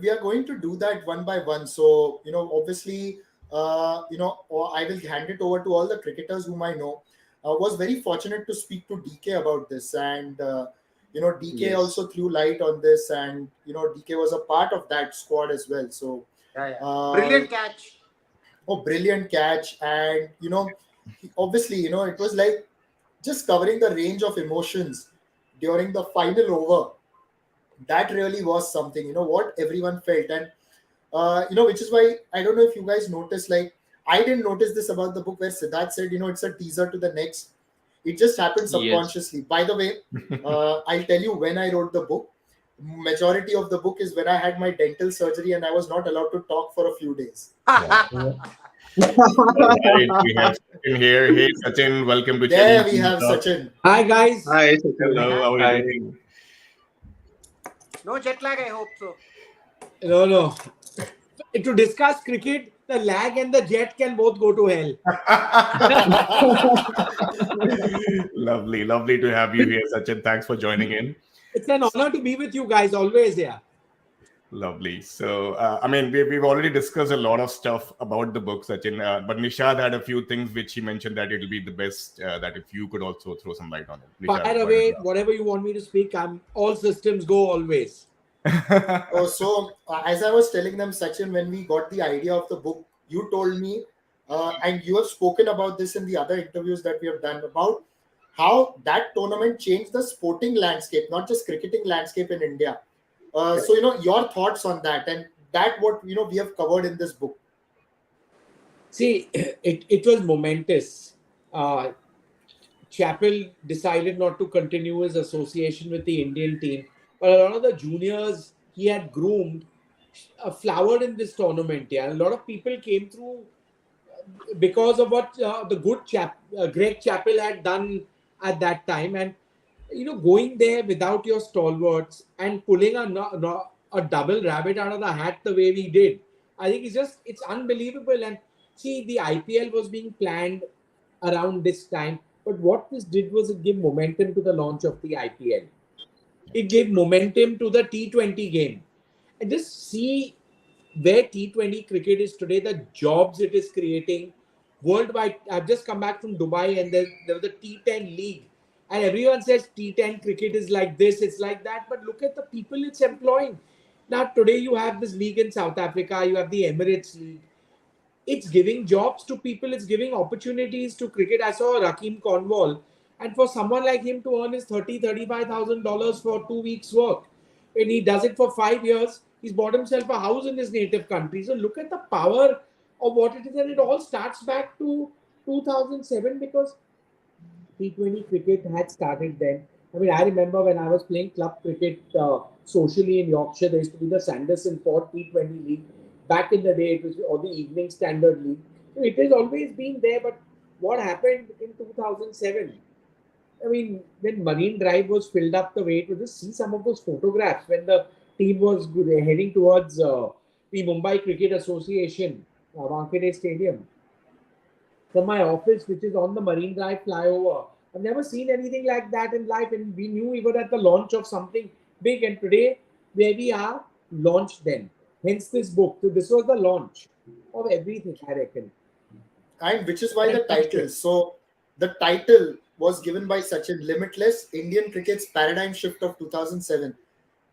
are going to do that one by one. So obviously, I will hand it over to all the cricketers whom I know. Was very fortunate to speak to DK about this, and DK also threw light on this, and DK was a part of that squad as well. So brilliant catch. Oh, brilliant catch. And obviously, it was like just covering the range of emotions during the final over. That really was something, what everyone felt. And which is why, I don't know if you guys noticed, like, I didn't notice this about the book where Siddharth said, it's a teaser to the next. It just happened subconsciously. By the way, I'll tell you when I wrote the book. Majority of the book is when I had my dental surgery and I was not allowed to talk for a few days. Right, we have Sachin here. Hey Sachin, welcome to There we have Sachin. Hi guys. Hi. Hello, how are you doing? No jet lag, I hope so. No. To discuss cricket, the lag and the jet can both go to hell. Lovely to have you here, Sachin. Thanks for joining in. It's an honor to be with you guys, always. Lovely. So, we've already discussed a lot of stuff about the book, Sachin, but Nishad had a few things which he mentioned that it will be the best, that if you could also throw some light on it. Nishad, fire away, whatever you want me to speak. I'm all systems go always. So as I was telling them, Sachin, when we got the idea of the book, you told me, and you have spoken about this in the other interviews that we have done, about how that tournament changed the sporting landscape, not just cricketing landscape in India. So your thoughts on that, and that what we have covered in this book? See, it was momentous. Chappell decided not to continue his association with the Indian team, but a lot of the juniors he had groomed flowered in this tournament. Yeah, a lot of people came through because of what the good Greg Chappell had done at that time, and going there without your stalwarts and pulling a double rabbit out of the hat the way we did, I think it's unbelievable. And see, the IPL was being planned around this time, but what this did was it gave momentum to the launch of the IPL. It gave momentum to the T20 game, and just see where T20 cricket is today, the jobs it is creating worldwide. I've just come back from Dubai, and there was a T10 league, and everyone says T10 cricket is like this, it's like that, but look at the people it's employing. Now today you have this league in South Africa, you have the Emirates League. It's giving jobs to people, it's giving opportunities to cricket. I saw Rakeem Cornwall, and for someone like him to earn his $35,000 for 2 weeks work, and he does it for 5 years, he's bought himself a house in his native country. So look at the power of what it is, and it all starts back to 2007 because T20 cricket had started then. I mean, I remember when I was playing club cricket socially in Yorkshire, there used to be the Sanderson Ford T20 League. Back in the day, it was or the Evening Standard League. So it has always been there, but what happened in 2007? I mean, when Marine Drive was filled up the way it was, just see some of those photographs when the team was heading towards the Mumbai Cricket Association, Wankhede Stadium. From my office, which is on the Marine Drive flyover, I've never seen anything like that in life, and we knew we were at the launch of something big, and today, where we are, launched then. Hence this book. So this was the launch of everything, I reckon. And which is why the title. So the title was given by Sachin, Limitless, Indian Cricket's Paradigm Shift of 2007.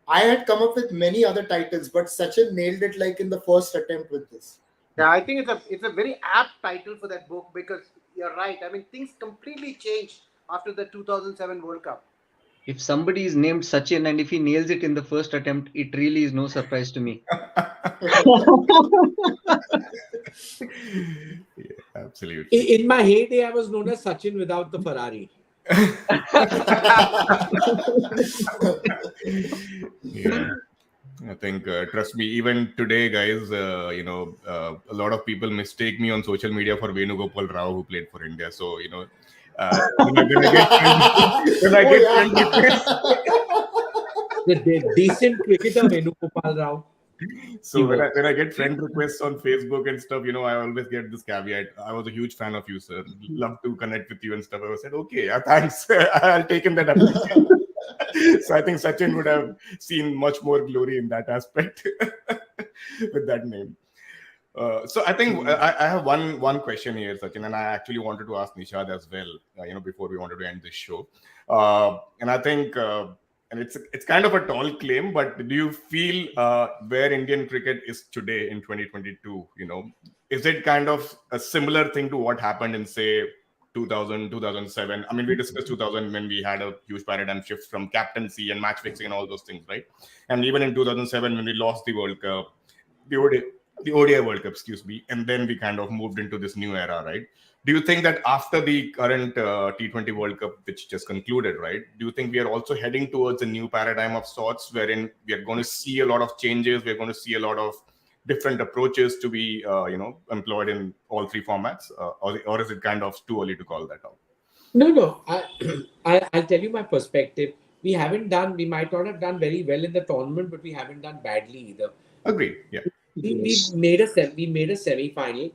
I had come up with many other titles, but Sachin nailed it like in the first attempt with this. Yeah, I think it's a very apt title for that book because you're right. I mean, things completely changed after the 2007 World Cup. If somebody is named Sachin and if he nails it in the first attempt, it really is no surprise to me. Yeah, absolutely. In my heyday, I was known as Sachin without the Ferrari. Yeah. I think, trust me, even today, guys, a lot of people mistake me on social media for Venugopal Rao, who played for India. So, when I get friend requests, The decent cricketer Venugopal Rao. so when I get friend requests on Facebook and stuff, I always get this caveat. I was a huge fan of you, sir. Love to connect with you and stuff. I said, okay, thanks. I'll take in that application. So I think Sachin would have seen much more glory in that aspect with that name. So I think I have one question here, Sachin, and I actually wanted to ask Nishad as well. Before we wanted to end this show, and I think, and it's kind of a tall claim, but do you feel where Indian cricket is today in 2022? Is it kind of a similar thing to what happened in say 2000, 2007? I mean, we discussed 2000 when we had a huge paradigm shift from captaincy and match fixing and all those things, right? And even in 2007 when we lost the World Cup, the ODI World Cup, excuse me, and then we kind of moved into this new era, right? Do you think that after the current T20 World Cup, which just concluded, right? Do you think we are also heading towards a new paradigm of sorts, wherein we are going to see a lot of changes, we're going to see a lot of different approaches to be, employed in all three formats, or is it kind of too early to call that out? No. I'll tell you my perspective. We might not have done very well in the tournament, but we haven't done badly either. Agreed. Yeah. We made a semi-final.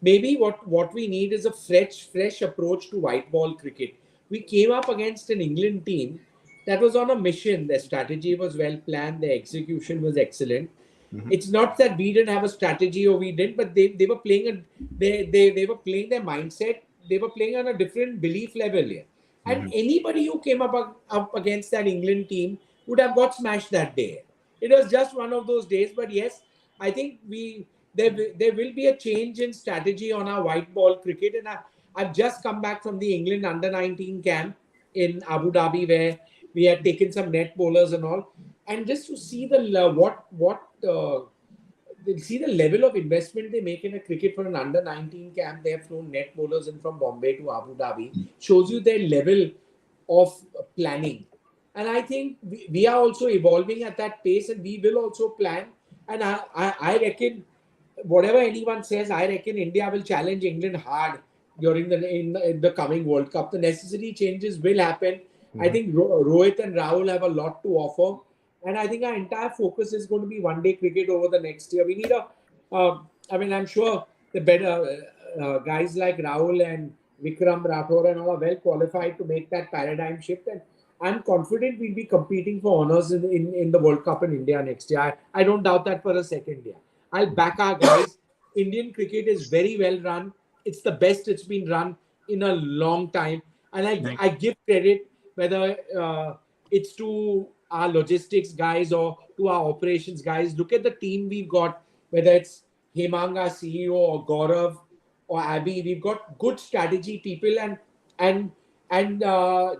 Maybe what we need is a fresh approach to white ball cricket. We came up against an England team that was on a mission. Their strategy was well planned. Their execution was excellent. Mm-hmm. It's not that we didn't have a strategy or we didn't, but they were playing they were playing their mindset. They were playing on a different belief level here. And anybody who came up against that England team would have got smashed that day. It was just one of those days. But yes, I think there will be a change in strategy on our white ball cricket. And I've just come back from the England under-19 camp in Abu Dhabi, where we had taken some net bowlers and all. And just to see what see the level of investment they make in a cricket for an under-19 camp. They have flown net bowlers in from Bombay to Abu Dhabi. Shows you their level of planning. And I think we are also evolving at that pace, and we will also plan. And I reckon, whatever anyone says, I reckon India will challenge England hard during in the coming World Cup. The necessary changes will happen. I think Rohit and Rahul have a lot to offer. And I think our entire focus is going to be one-day cricket over the next year. We need I'm sure the better guys like Rahul and Vikram Rathore and all are well qualified to make that paradigm shift. And I'm confident we'll be competing for honours in the World Cup in India next year. I don't doubt that for a second. Yeah, I'll back our guys. Indian cricket is very well run. It's the best it's been run in a long time. And I give credit, whether it's to our logistics guys or to our operations guys. Look at the team we've got, whether it's Hemang, our CEO, or Gaurav or Abby. We've got good strategy people, and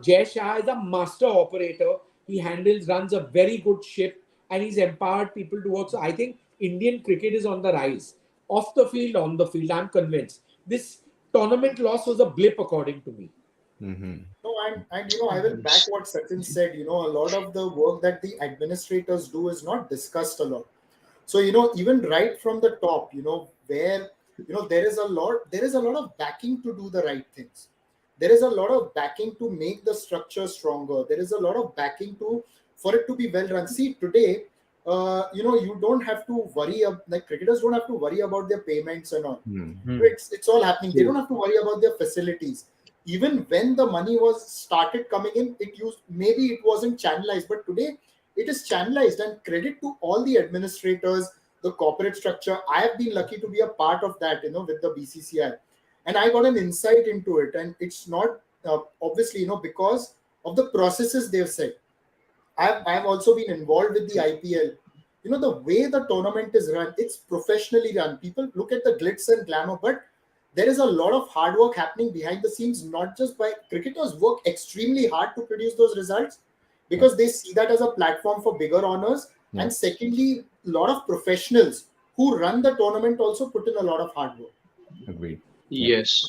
Jay Shah is a master operator. He runs a very good ship, and he's empowered people to work. So I think Indian cricket is on the rise. Off the field, on the field, I'm convinced. This tournament loss was a blip, according to me. No, and I will back what Sachin said. A lot of the work that the administrators do is not discussed a lot. So even right from the top, where there is a lot of backing to do the right things. There is a lot of backing to make the structure stronger. There is a lot of backing for it to be well run. See, today, you don't have to worry. Like cricketers don't have to worry about their payments and all. It's all happening. They don't have to worry about their facilities. Even when the money was started coming in, maybe it wasn't channelized, but today it is channelized. And credit to all the administrators, the corporate structure. I have been lucky to be a part of that, with the BCCI, and I got an insight into it. And it's not obviously, because of the processes they've set. I have also been involved with the IPL. The way the tournament is run, it's professionally run. People look at the glitz and glamour, but there is a lot of hard work happening behind the scenes. Not just by cricketers work extremely hard to produce those results because they see that as a platform for bigger honors. And secondly, a lot of professionals who run the tournament also put in a lot of hard work. Agreed. Yes.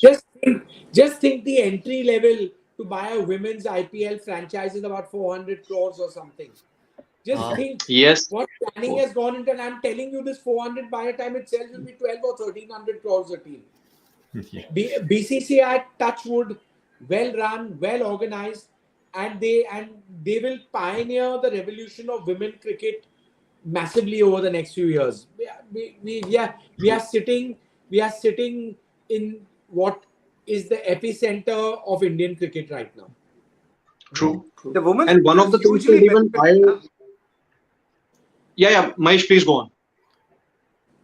Just think the entry level to buy a women's IPL franchise is about 400 crores or something. Just think what planning has gone into, and I'm telling you, this 400 by the time it sells will be 12 or 1300 crores a team. BCCI, touch wood, well run, well organized, and they will pioneer the revolution of women cricket massively over the next few years. We are sitting in what is the epicenter of Indian cricket right now. True. The women And one of the things that even Mahesh, please go on.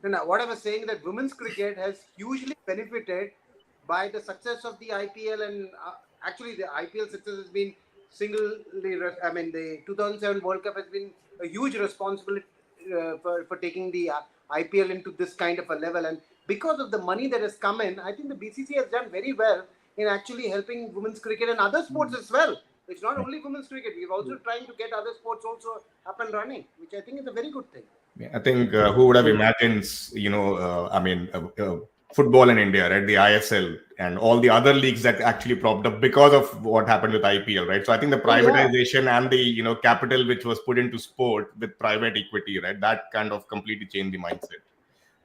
No, what I was saying that women's cricket has hugely benefited by the success of the IPL, and actually the IPL success has been the 2007 World Cup has been a huge responsibility for taking the IPL into this kind of a level. And because of the money that has come in, I think the BCCI has done very well in actually helping women's cricket and other sports as well. It's not only women's cricket. We're also trying to get other sports also up and running, which I think is a very good thing. I think who would have imagined, football in India, right? The ISL and all the other leagues that actually propped up because of what happened with IPL, right? So I think the privatization and the capital which was put into sport with private equity, right? That kind of completely changed the mindset.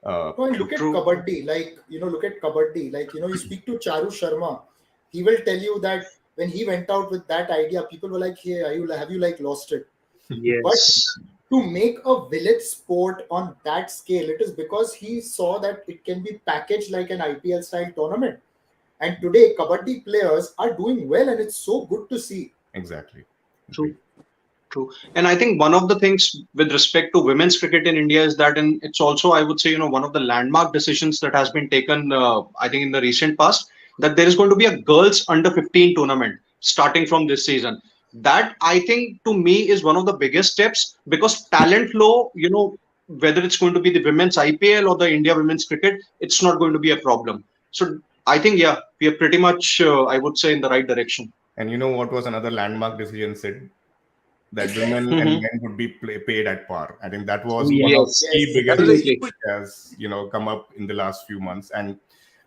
Look at Kabaddi, look at Kabaddi. You speak to Charu Sharma, he will tell you that when he went out with that idea, people were like, "Hey, have you lost it?" Yes. But to make a village sport on that scale, it is because he saw that it can be packaged like an IPL style tournament. And today, Kabaddi players are doing well, and it's so good to see. Exactly. True. And I think one of the things with respect to women's cricket in India is that, and it's also, I would say, one of the landmark decisions that has been taken, I think in the recent past, that there is going to be a girls under 15 tournament starting from this season. That, I think, to me is one of the biggest steps, because talent flow, whether it's going to be the women's IPL or the India women's cricket, it's not going to be a problem. So I think, we are pretty much, I would say, in the right direction. And what was another landmark decision, Sid? that women and men would be paid at par. I think that was one of Yes. the key biggest Absolutely. issues which has come up in the last few months. And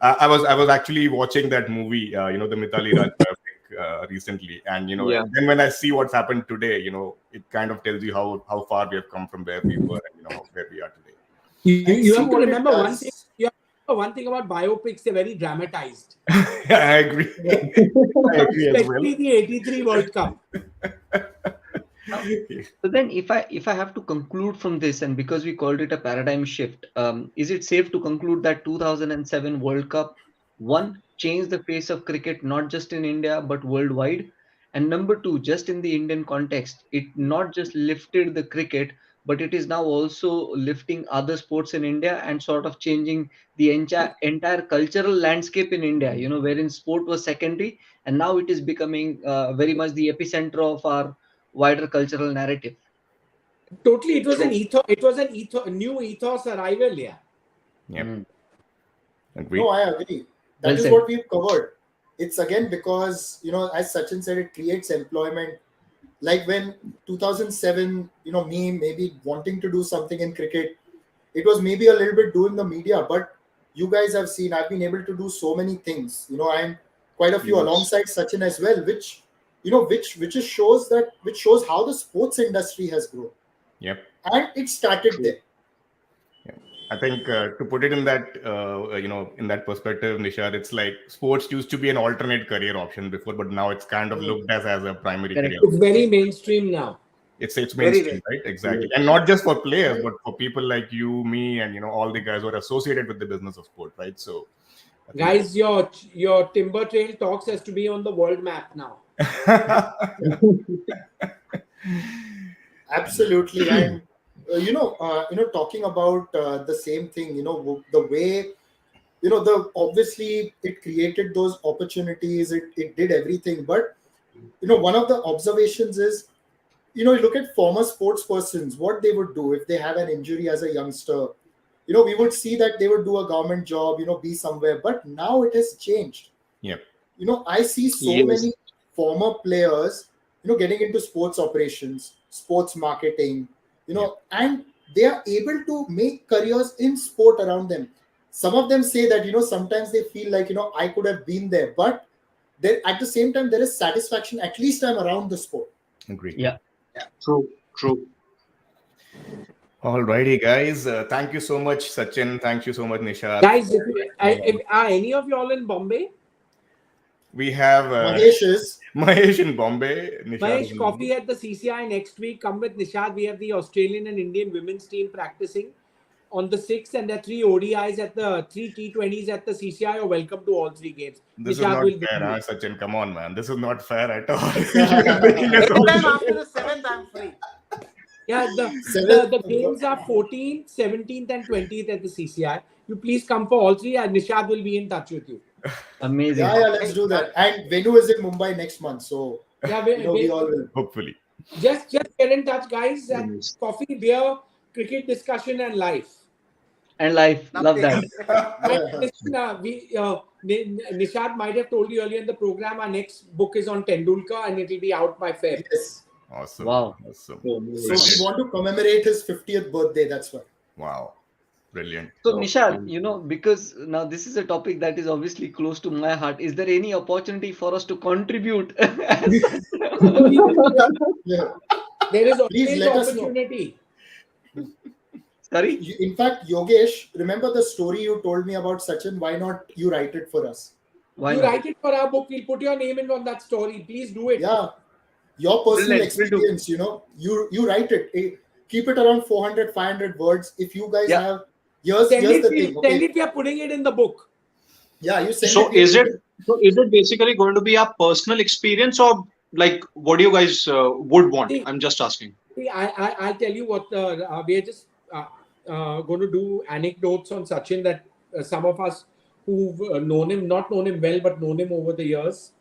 I was actually watching that movie, the Mithali Raj biopic recently, and Yeah. then when I see what's happened today, it kind of tells you how far we have come from where we were and where we are today. You see have to what it remember one does. thing. You have to remember one thing about biopics; they're very dramatized, I agree. I agree as well. especially the '83 World Cup. So then, if I have to conclude from this, and because we called it a paradigm shift, is it safe to conclude that 2007 World Cup, one, changed the face of cricket not just in India but worldwide, and number two, just in the Indian context, it not just lifted the cricket, but it is now also lifting other sports in India and sort of changing the entire cultural landscape in India. Wherein sport was secondary, and now it is becoming very much the epicenter of our wider cultural narrative. Totally, it was True. an ethos. It was an ethos, a new ethos arrival. Yeah. Yep. Mm. Agree. No, I agree. That Well is said. what we've covered. It's again because, as Sachin said, it creates employment. Like when 2007, me maybe wanting to do something in cricket, it was maybe a little bit doing the media, but you guys have seen I've been able to do so many things, and quite a few Yes. alongside Sachin as well, which shows how the sports industry has grown. Yep. And it started True. there. I think to put it in that in that perspective, Nishad, it's like sports used to be an alternate career option before, but now it's kind of looked as a primary Correct. career. It's very mainstream now. It's Very mainstream, well. right? Exactly, and not just for players, but for people like you, me, and all the guys who are associated with the business of sport, right? So, I think Guys, your Timber Trail talks has to be on the world map now. Absolutely. And talking about the same thing, the way, the obviously it created those opportunities, it did everything. But one of the observations is, you look at former sports persons, what they would do if they have an injury as a youngster. We would see that they would do a government job, be somewhere. But now it has changed. Yep. I see so Yes. many former players, getting into sports operations, sports marketing, and they are able to make careers in sport around them. Some of them say that, sometimes they feel like, I could have been there, but there at the same time, there is satisfaction. At least I'm around the sport. agree. Yeah. True. True. Alrighty, guys. Thank you so much, Sachin. Thank you so much, Nishad. Guys, are any of y'all in Bombay? We have Mahesh is. Mahesh in Bombay. Nishad Mahesh, in coffee at the CCI next week. Come with Nishad. We have the Australian and Indian women's team practicing on the 6th, and there are 3 ODIs at the 3 T20s at the CCI. You're welcome to all 3 games. This is Nishad not will fair, bring you. Sachin. Come on, man. This is not fair at all. You're making us all Anytime after the 7th, I'm free. Yeah, Seventh- the games are 14th, 17th, and 20th at the CCI. You please come for all 3, and Nishad will be in touch with you. Amazing. Yeah, let's do that. And Venu is in Mumbai next month, so Yeah, we all will. hopefully. just get in touch, guys. And Yes. coffee, beer, cricket discussion, and life. And life. Love Nothing. that. And listen, Nishad might have told you earlier in the program, our next book is on Tendulkar, and it will be out by Feb. Yes. Awesome. Wow. Awesome. Oh, So yes. we want to commemorate his 50th birthday. That's why. Wow. Brilliant. So Nishad, because now this is a topic that is obviously close to my heart. Is there any opportunity for us to contribute? Yeah. There is Please always let us know. opportunity. Sorry? In fact, Yogesh, remember the story you told me about Sachin? Why not you write it for us? Why You not? write it for our book. We'll put your name in on that story. Please do it. Yeah. Your personal Brilliant. Will do. experience, you write it. Keep it around 400, 500 words. If you guys Yeah. have, here's Send the it, thing. send Okay. it. We are putting it in the book. Yeah, you send So it. is it basically going to be a personal experience, or like what do you guys would want? See- I'm just asking. See, I'll tell you what we are just going to do anecdotes on Sachin that some of us who've not known him well, but known him over the years,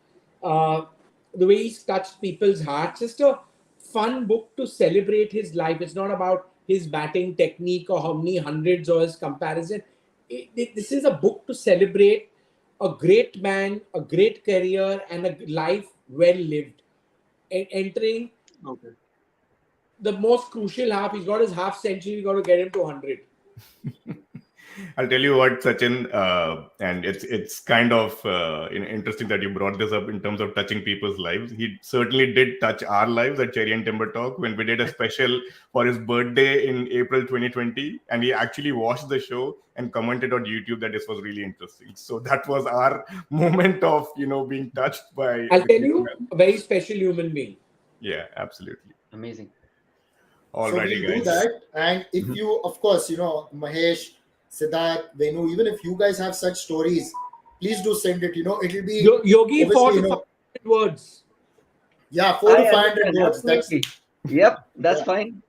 the way he's touched people's hearts. Just a fun book to celebrate his life. It's not about his batting technique or how many hundreds or his comparison. This is a book to celebrate a great man, a great career, and a life well lived. Entering Okay. the most crucial half. He's got his half century. We got to get him to 100. I'll tell you what, Sachin, and it's kind of interesting that you brought this up in terms of touching people's lives. He certainly did touch our lives at Cherry and Timber Talk when we did a special for his birthday in April 2020, and he actually watched the show and commented on YouTube that this was really interesting. So that was our moment of being touched by. I'll tell you, a very special human being. Yeah, absolutely. Amazing. All so righty, we'll do guys. that. And if you, of course, Mahesh, Siddharth, Venu, even if you guys have such stories, please do send it. It'll be Yogi, obviously, 4 to 500 words. Yeah, 4 to I 500 understand, words. absolutely. Yep, that's Yeah. fine.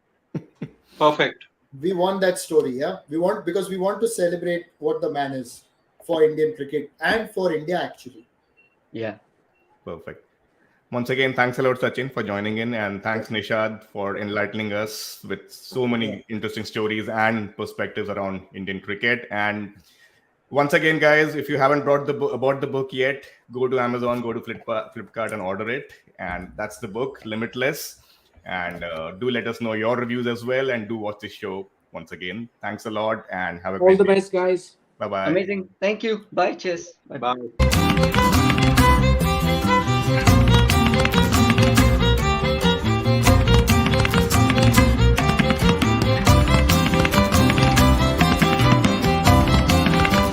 Perfect. We want that story. Yeah, because we want to celebrate what the man is for Indian cricket and for India actually. Yeah. Perfect. Once again, thanks a lot, Sachin, for joining in, and thanks, Nishad, for enlightening us with so many interesting stories and perspectives around Indian cricket. And once again, guys, if you haven't bought the book yet, go to Amazon, go to Flipkart, and order it. And that's the book, Limitless. And do let us know your reviews as well, and do watch this show once again. Thanks a lot, and have a All great the day. best, guys. Bye bye. Amazing. Thank you. Bye. Cheers. Bye. Bye.